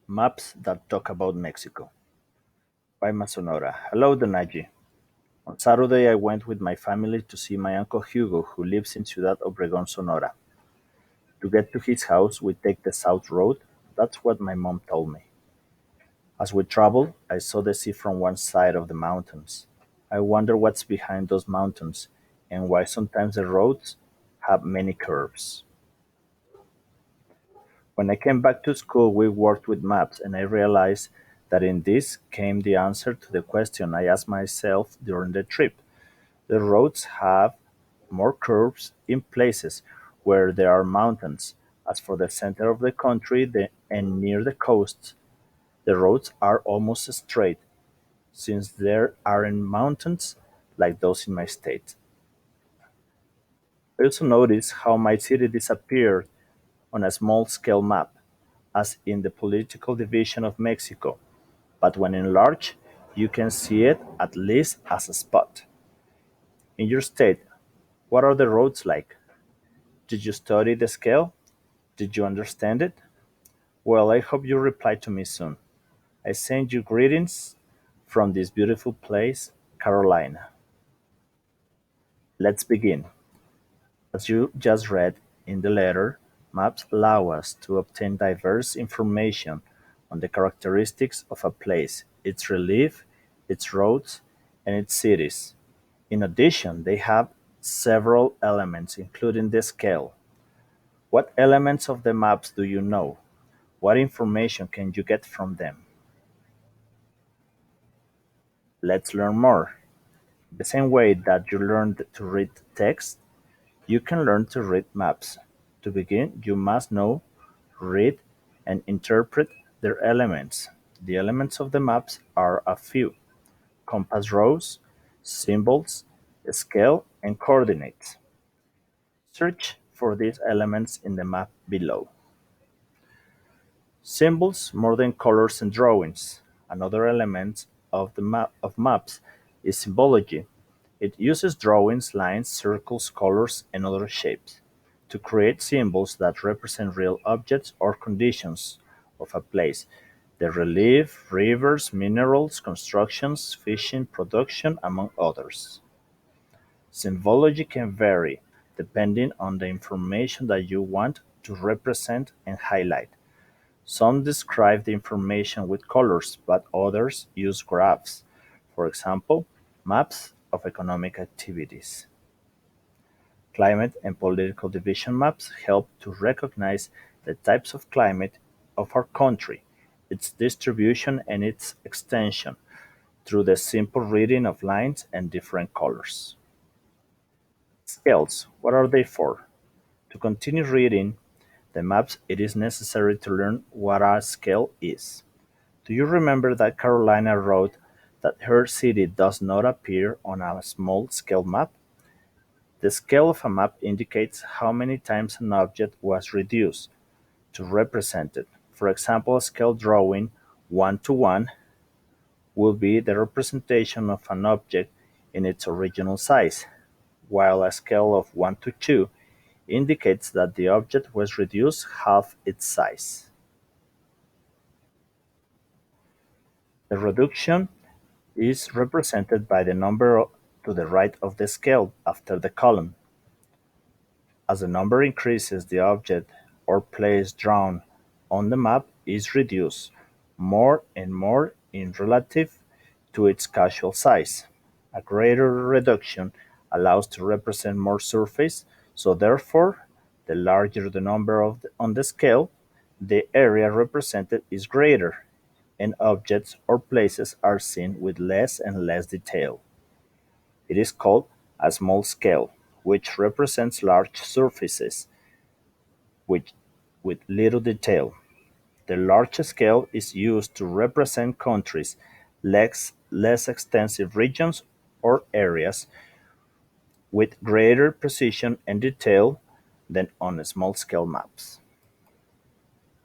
Maps that talk about Mexico by Sonora. Hello, Donaji. On Saturday, I went with my family to see my uncle Hugo, who lives in Ciudad Obregón, Sonora. To get to his house, we take the South Road. That's what my mom told me. As we traveled, I saw the sea from one side of the mountains. I wonder what's behind those mountains and why sometimes the roads have many curves. When I came back to school, we worked with maps, and I realized that in this came the answer to the question I asked myself during the trip. The roads have more curves in places where there are mountains. As for the center of the country and near the coast, the roads are almost straight, since there aren't mountains like those in my state. I also noticed how my city disappeared on a small-scale map, as in the political division of Mexico, but when enlarged, you can see it at least as a spot. In your state, what are the roads like? Did you study the scale? Did you understand it? Well, I hope you reply to me soon. I send you greetings from this beautiful place, Carolina. Let's begin. As you just read in the letter, maps allow us to obtain diverse information on the characteristics of a place, its relief, its roads, and its cities. In addition, they have several elements, including the scale. What elements of the maps do you know? What information can you get from them? Let's learn more. The same way that you learned to read text, you can learn to read maps. To begin, you must know, read, and interpret their elements. The elements of the maps are a few: compass rose, symbols, scale, and coordinates. Search for these elements in the map below. Symbols more than colors and drawings. Another element of maps is symbology. It uses drawings, lines, circles, colors, and other shapes to create symbols that represent real objects or conditions of a place. The relief, rivers, minerals, constructions, fishing, production, among others. Symbology can vary depending on the information that you want to represent and highlight. Some describe the information with colors, but others use graphs, for example, maps of economic activities. Climate and political division maps help to recognize the types of climate of our country, its distribution and its extension, through the simple reading of lines and different colors. Scales, what are they for? To continue reading the maps, it is necessary to learn what a scale is. Do you remember that Carolina wrote that her city does not appear on a small scale map? The scale of a map indicates how many times an object was reduced to represent it. For example, a scale drawing 1 to 1 will be the representation of an object in its original size, while a scale of 1 to 2 indicates that the object was reduced half its size. The reduction is represented by the number to the right of the scale after the column. As the number increases, the object or place drawn on the map is reduced more and more in relative to its casual size. A greater reduction allows to represent more surface, so therefore, the larger the number on the scale, the area represented is greater, and objects or places are seen with less and less detail. It is called a small scale, which represents large surfaces with, with little detail. The large scale is used to represent countries, less extensive regions or areas with greater precision and detail than on small scale maps.